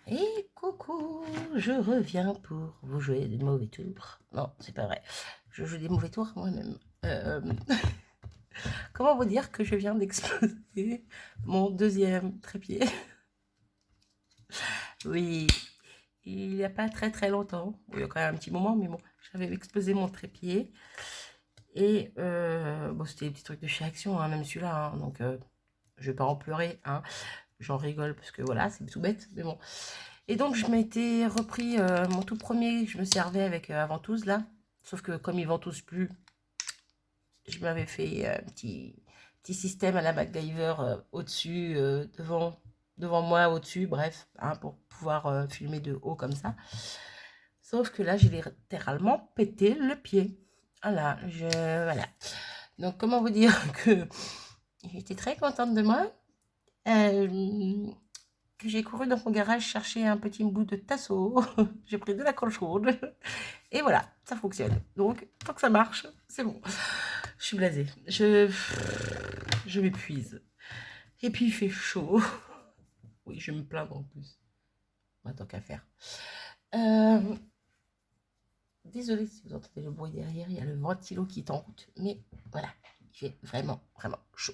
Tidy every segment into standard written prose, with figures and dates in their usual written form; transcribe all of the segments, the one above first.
Et coucou, je reviens pour vous jouer des mauvais tours. Non, c'est pas vrai. Je joue des mauvais tours moi-même. Comment vous dire que je viens d'exploser mon deuxième trépied? Oui, il n'y a pas très très longtemps. Bon, il y a quand même un petit moment, mais bon, j'avais explosé mon trépied. Et bon, c'était des petits trucs de chez Action, hein, même celui-là. Hein, donc, je vais pas en pleurer. Hein. J'en rigole parce que voilà, c'est tout bête, mais bon. Et donc, je m'étais repris mon tout premier que je me servais avec Ventouse, là. Sauf que comme ils ventoussent plus, je m'avais fait un petit système à la MacGyver au-dessus, devant moi, au-dessus, bref, hein, pour pouvoir filmer de haut comme ça. Sauf que là, j'ai littéralement pété le pied. Voilà. Donc, comment vous dire que j'étais très contente de moi. Euh, que j'ai couru dans mon garage chercher un petit bout de tasseau. J'ai pris de la colle chaude. Et voilà, ça fonctionne. Donc, tant que ça marche, c'est bon. Je suis blasée. Je m'épuise. Et puis, il fait chaud. Oui, je vais me plaindre en plus. Bah, tant qu'à faire. Euh, Désolée si vous entendez le bruit derrière. Il y a le ventilo qui est en route. Mais voilà, il fait vraiment, vraiment chaud.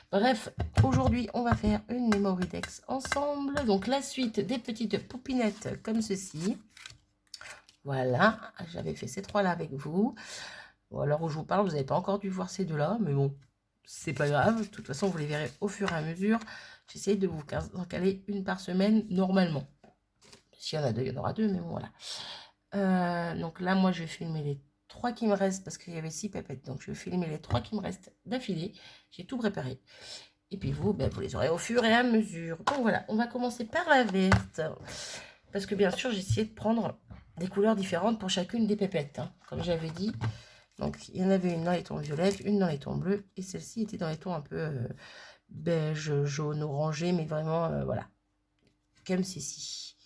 Bref, aujourd'hui, on va faire une Memory Dex ensemble. Donc, la suite des petites poupinettes comme ceci. Voilà, j'avais fait ces trois-là avec vous. Bon, à l'heure où je vous parle, vous n'avez pas encore dû voir ces deux-là, mais bon, c'est pas grave. De toute façon, vous les verrez au fur et à mesure. J'essaie de vous en caler une par semaine, normalement. S'il y en a deux, il y en aura deux, mais bon, voilà. Donc là, moi, je vais filmer les trois qui me restent, parce qu'il y avait 6 pépettes. Donc, je vais filmer les trois qui me restent d'affilée. J'ai tout préparé. Et puis vous, ben, vous les aurez au fur et à mesure. Donc voilà, on va commencer par la verte. Parce que bien sûr, j'ai essayé de prendre des couleurs différentes pour chacune des pépettes, hein, comme j'avais dit. Donc, il y en avait une dans les tons violettes, une dans les tons bleus, et celle-ci était dans les tons un peu beige, jaune, orangé, mais vraiment, voilà, comme ceci.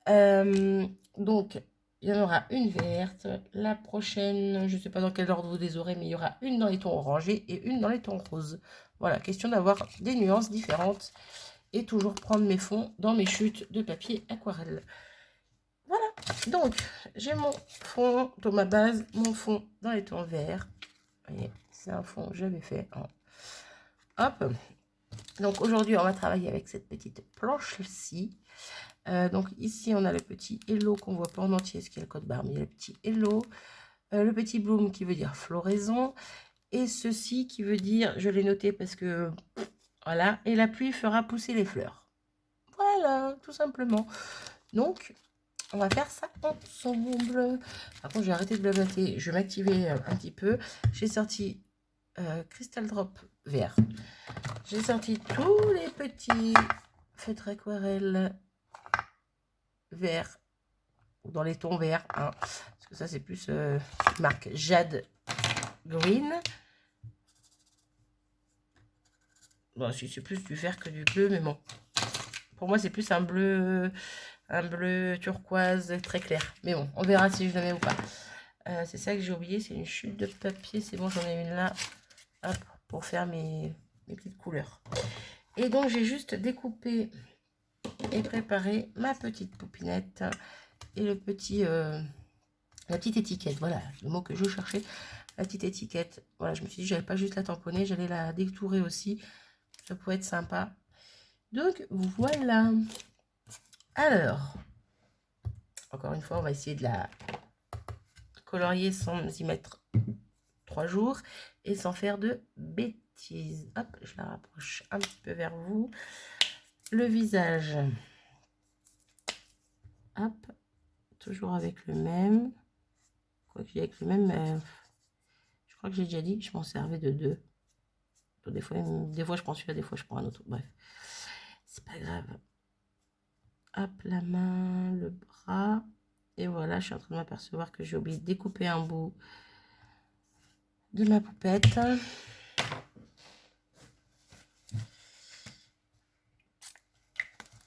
Donc, il y en aura une verte. La prochaine, je ne sais pas dans quel ordre vous les aurez, mais il y aura une dans les tons orangés et une dans les tons roses. Voilà, question d'avoir des nuances différentes et toujours prendre mes fonds dans mes chutes de papier aquarelle. Voilà, donc j'ai mon fond dans ma base, mon fond dans les tons verts. Vous voyez, c'est un fond que j'avais fait. Hein. Hop, donc aujourd'hui on va travailler avec cette petite planche-ci. Donc ici on a le petit hello qu'on voit pas en entier, ce qui est le code barre, mais il y a le petit hello, le petit bloom qui veut dire floraison, et ceci qui veut dire, je l'ai noté parce que voilà, et la pluie fera pousser les fleurs. Voilà, tout simplement. Donc on va faire ça ensemble. Par contre, j'ai arrêté de blablater. Je vais m'activer un petit peu. J'ai sorti Crystal Drop vert. J'ai sorti tous les petits feutres aquarelles verts, ou dans les tons verts. Hein, parce que ça, c'est plus marque Jade Green. Bon, c'est plus du vert que du bleu, mais bon. Pour moi, c'est plus un bleu turquoise très clair. Mais bon, on verra si je le mets ou pas. C'est ça que j'ai oublié, c'est une chute de papier. C'est bon, j'en ai une là. Hop, pour faire mes petites couleurs. Et donc, j'ai juste découpé et préparé ma petite poupinette et le petit, la petite étiquette. Voilà, le mot que je cherchais. La petite étiquette. Voilà, je me suis dit, j'allais pas juste la tamponner, j'allais la détourer aussi. Ça pourrait être sympa. Donc, voilà. Alors, encore une fois, on va essayer de la colorier sans y mettre 3 jours et sans faire de bêtises. Hop, je la rapproche un petit peu vers vous. Le visage. Hop, toujours avec le même. Quoi que j'ai avec le même, je crois que j'ai déjà dit, je m'en servais de 2. Des fois je prends celui-là, des fois je prends un autre. Bref, c'est pas grave. Hop, la main, le bras. Et voilà, je suis en train de m'apercevoir que j'ai oublié de découper un bout de ma poupette.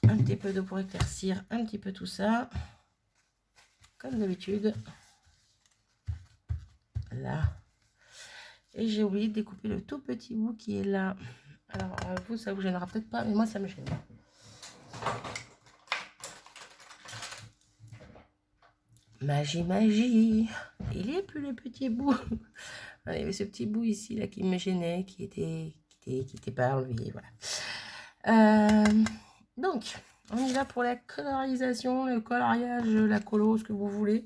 Un petit peu d'eau pour éclaircir un petit peu tout ça. Comme d'habitude. Là. Et j'ai oublié de découper le tout petit bout qui est là. Alors, vous, ça vous gênera peut-être pas, mais moi, ça me gêne. Magie, magie. Il n'y a plus le petit bout. Il y avait ce petit bout ici là qui me gênait, qui était pas enlevé. Voilà. Donc, on y va pour la colorisation, le coloriage, la colo, ce que vous voulez.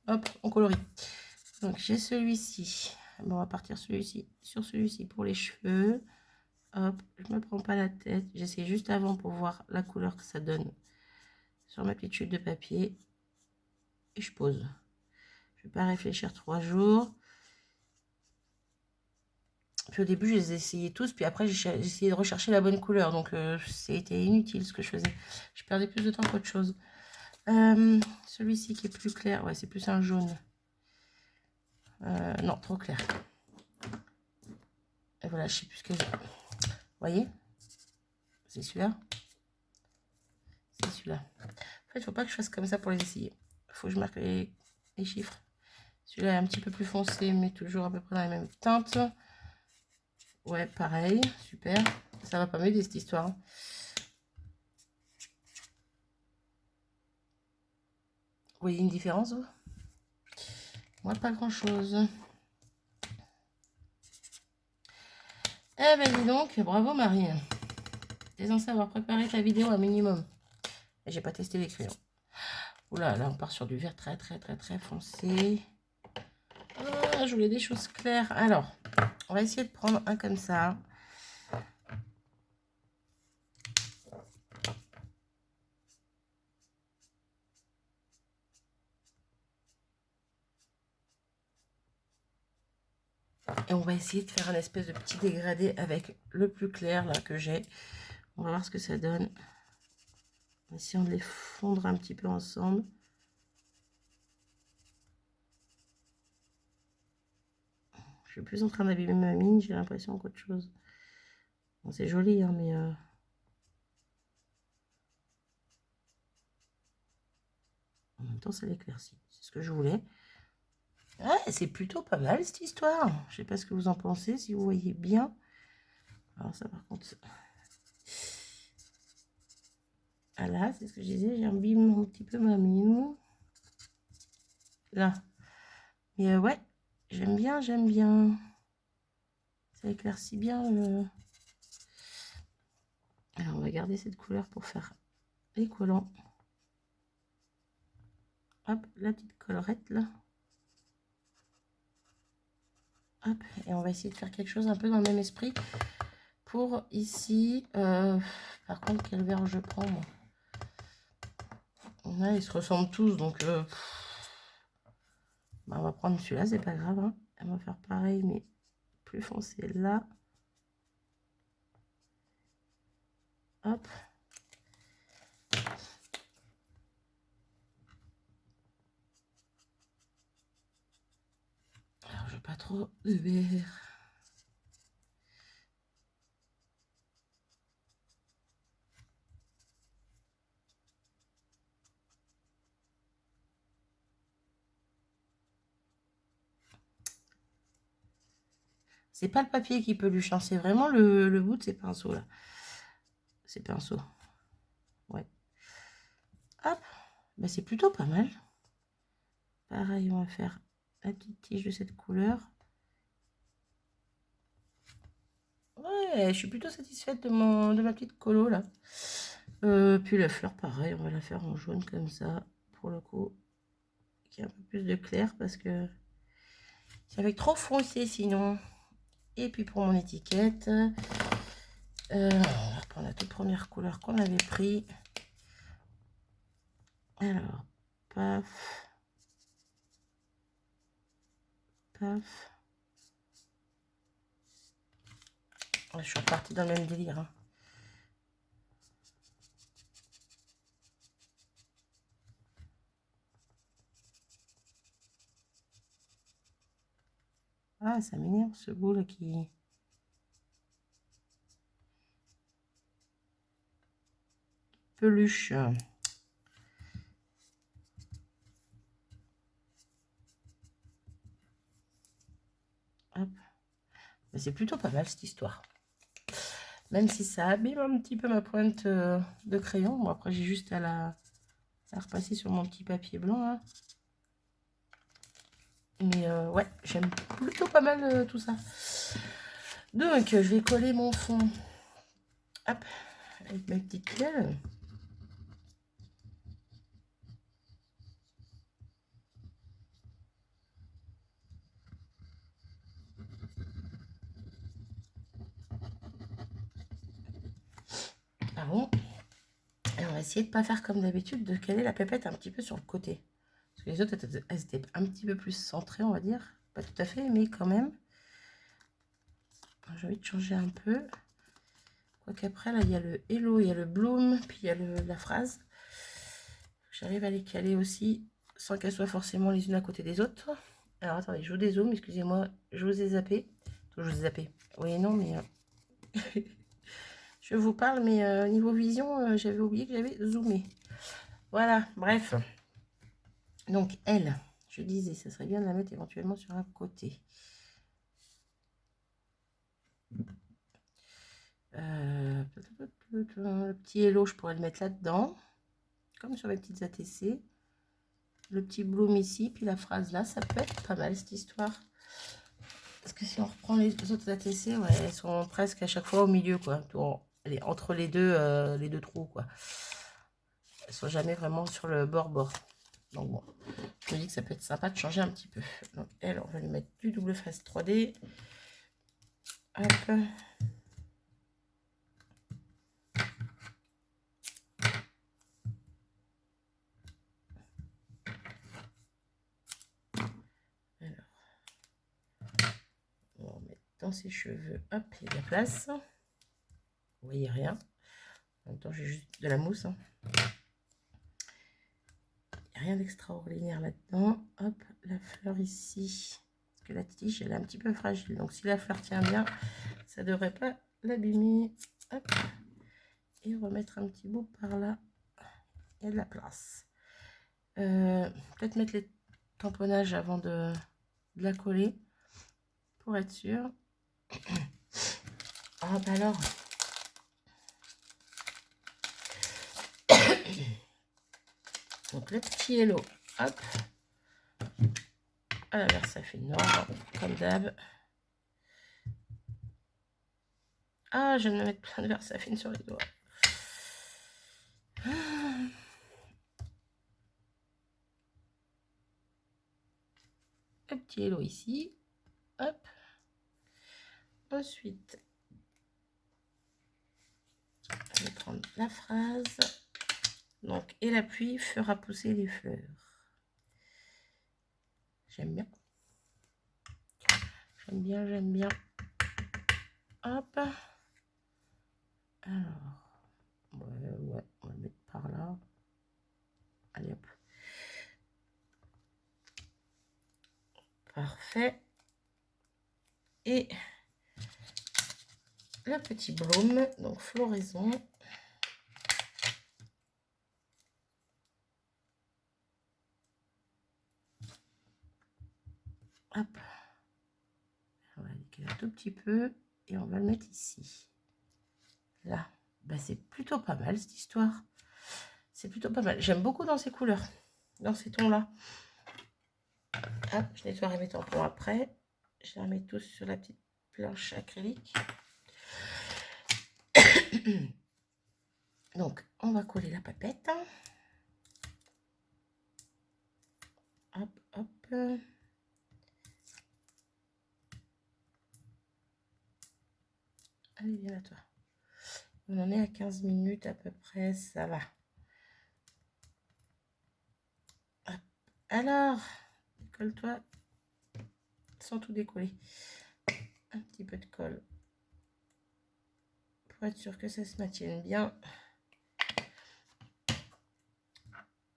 Hop, on colorie. Donc, j'ai celui-ci. Bon, on va partir sur celui-ci pour les cheveux. Hop, je me prends pas la tête. J'essaie juste avant pour voir la couleur que ça donne sur ma petite chute de papier. Et je pose. Je vais pas réfléchir 3 jours. Puis au début, je les ai essayés tous. Puis après, j'ai essayé de rechercher la bonne couleur. Donc, c'était inutile ce que je faisais. Je perdais plus de temps qu'autre chose. Celui-ci qui est plus clair. Ouais, c'est plus un jaune. Non, trop clair. Et voilà, je sais plus ce que j'ai. Vous voyez? C'est celui-là. C'est celui-là. En fait, il ne faut pas que je fasse comme ça pour les essayer. Il faut que je marque les chiffres. Celui-là est un petit peu plus foncé, mais toujours à peu près dans la même teinte. Ouais, pareil. Super. Ça va pas m'aider cette histoire. Hein. Vous voyez une différence, vous? Moi, pas grand-chose. Eh ben, dis donc, bravo Marie. T'es censée avoir préparé ta vidéo un minimum. Et j'ai pas testé les crayons. Oula, là, on part sur du vert très foncé. Ah, je voulais des choses claires. Alors, on va essayer de prendre un comme ça. Et on va essayer de faire un espèce de petit dégradé avec le plus clair là que j'ai. On va voir ce que ça donne. En essayant de les fondre un petit peu ensemble. Je suis plus en train d'abîmer ma mine, j'ai l'impression qu'autre chose. Bon, c'est joli, hein, mais... En même temps, ça l'éclaircit. C'est ce que je voulais. Ouais, c'est plutôt pas mal cette histoire. Je sais pas ce que vous en pensez, si vous voyez bien. Alors ça, par contre... Ah là, c'est ce que je disais, j'abîme un petit peu ma mine. Là. Mais ouais, j'aime bien, j'aime bien. Ça éclaircit bien le... Alors, on va garder cette couleur pour faire les collants. Hop, la petite collerette là. Hop, et on va essayer de faire quelque chose un peu dans le même esprit. Pour ici, par contre, quel vert je prends moi? Là, ils se ressemblent tous, donc bah, on va prendre celui-là, c'est pas grave. Hein. On va faire pareil, mais plus foncé là. Hop. Alors, je veux pas trop de vert. C'est pas le papier qui peluche, hein, c'est vraiment le bout de ces pinceaux là. Ces pinceaux. Ouais. Hop. Ben, c'est plutôt pas mal. Pareil, on va faire la petite tige de cette couleur. Ouais, je suis plutôt satisfaite de ma petite colo là. Puis la fleur, pareil, on va la faire en jaune comme ça. Pour le coup, qui a un peu plus de clair parce que ça va être trop foncé sinon. Et puis pour mon étiquette, on va reprendre la toute première couleur qu'on avait pris. Alors, paf, paf. Je suis repartie dans le même délire. Hein. Ah, ça m'énerve ce bout là qui... peluche. Hop. C'est plutôt pas mal cette histoire. Même si ça abîme un petit peu ma pointe de crayon. Bon, après, j'ai juste à la repasser sur mon petit papier blanc. Là. Mais ouais, j'aime plutôt pas mal tout ça. Donc, je vais coller mon fond. Hop, avec ma petite tuile. Ah bon. Et on va essayer de pas faire comme d'habitude, de caler la pépette un petit peu sur le côté. Parce que les autres, elles étaient un petit peu plus centrées, on va dire. Pas tout à fait, mais quand même. J'ai envie de changer un peu. Quoiqu'après, là, il y a le hello, il y a le bloom, puis il y a la phrase. J'arrive à les caler aussi, sans qu'elles soient forcément les unes à côté des autres. Alors, attendez, je vous dézoome, excusez-moi, je vous ai zappé. Je vous ai zappé. Oui, non, mais... je vous parle, mais niveau vision, j'avais oublié que j'avais zoomé. Voilà, bref. Donc, elle, je disais, ça serait bien de la mettre éventuellement sur un côté. Le petit hello, je pourrais le mettre là-dedans, comme sur mes petites ATC. Le petit bloom ici, puis la phrase là, ça peut être pas mal cette histoire. Parce que si on reprend les autres ATC, ouais, elles sont presque à chaque fois au milieu, quoi. Entre les deux trous, quoi. Elles sont jamais vraiment sur le bord. Donc bon, je me dis que ça peut être sympa de changer un petit peu. Donc elle, on va lui mettre du double face 3D. Hop. Alors, on va mettre dans ses cheveux. Hop, il y a de la place. Vous voyez rien. En même temps, j'ai juste de la mousse. Hein. Il n'y a rien d'extraordinaire là-dedans. Hop, la fleur ici. Parce que la tige, elle est un petit peu fragile. Donc, si la fleur tient bien, ça ne devrait pas l'abîmer. Hop. Et remettre un petit bout par là. Il y a de la place. Peut-être mettre les tamponnages avant de la coller. Pour être sûr. Ah, bah alors. Donc, le petit hello. Hop. À la Versafine noire, comme d'hab. Ah, je viens de me mettre plein de Versafine sur les doigts. Le petit hello ici. Hop. Ensuite, je vais prendre la phrase. Donc, et la pluie fera pousser les fleurs. J'aime bien. J'aime bien. Hop. Alors, ouais, on va le mettre par là. Allez hop. Parfait. Et le petit bloom, donc floraison. Hop. On va décaler un tout petit peu et on va le mettre ici. Là, bah, c'est plutôt pas mal cette histoire. C'est plutôt pas mal. J'aime beaucoup dans ces couleurs, dans ces tons-là. Hop, je nettoierai mes tampons après. Je les remets tous sur la petite planche acrylique. Donc, on va coller la papette. Hop, hop. Allez, viens là, toi. On en est à 15 minutes à peu près, ça va. Hop. Alors, décolle-toi sans tout décoller. Un petit peu de colle pour être sûr que ça se maintienne bien.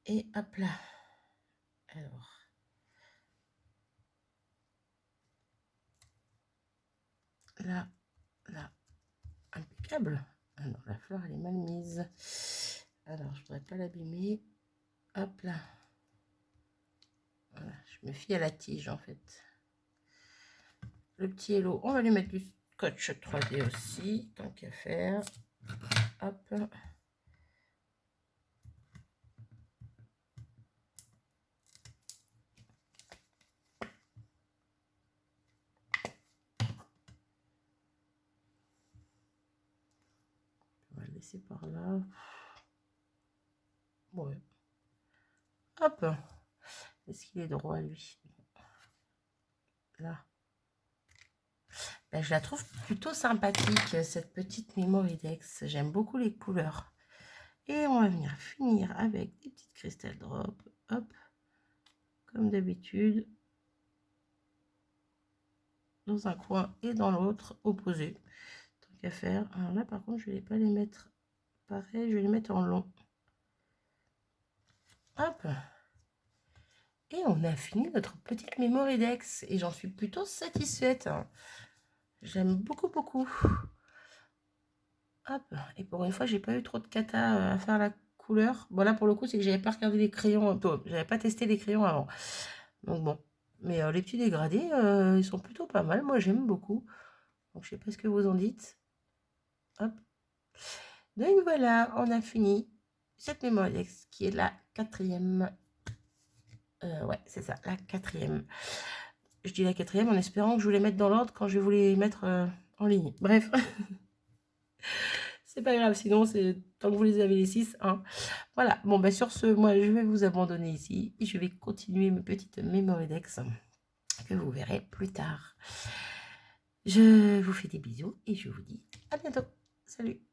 Et hop là. Alors. Là, impeccable. Alors, la fleur, elle est mal mise. Alors, je voudrais pas l'abîmer. Hop là. Voilà, je me fie à la tige, en fait. Le petit hello, on va lui mettre du scotch 3D aussi, tant qu'à faire. Hop. laisser par là. Ouais. Hop. Est-ce qu'il est droit, lui? Là. Ben, je la trouve plutôt sympathique, cette petite Memory-Dex. J'aime beaucoup les couleurs. Et on va venir finir avec des petites Crystal Drops. Hop. Comme d'habitude. Dans un coin et dans l'autre, opposé. Tant qu'à faire. Alors là, par contre, je ne vais pas les mettre pareil. Je vais les mettre en long. Hop. Et on a fini notre petite Memory-Dex. Et j'en suis plutôt satisfaite. J'aime beaucoup, beaucoup. Hop. Et pour une fois, j'ai pas eu trop de cata à faire la couleur. Bon, là, pour le coup, c'est que j'avais pas regardé les crayons. J'avais pas testé les crayons avant. Donc bon. Mais les petits dégradés, ils sont plutôt pas mal. Moi, j'aime beaucoup. Donc, je sais pas ce que vous en dites. Hop. Donc voilà, on a fini cette Memory-Dex qui est la 4e. Ouais, c'est ça, la 4e. Je dis la 4e en espérant que je vous les mette dans l'ordre quand je vais vous les mettre en ligne. Bref. C'est pas grave, sinon, c'est tant que vous les avez les 6. Hein. Voilà, bon, bah, sur ce, moi, je vais vous abandonner ici et je vais continuer mes petites Memory-Dex que vous verrez plus tard. Je vous fais des bisous et je vous dis à bientôt. Salut!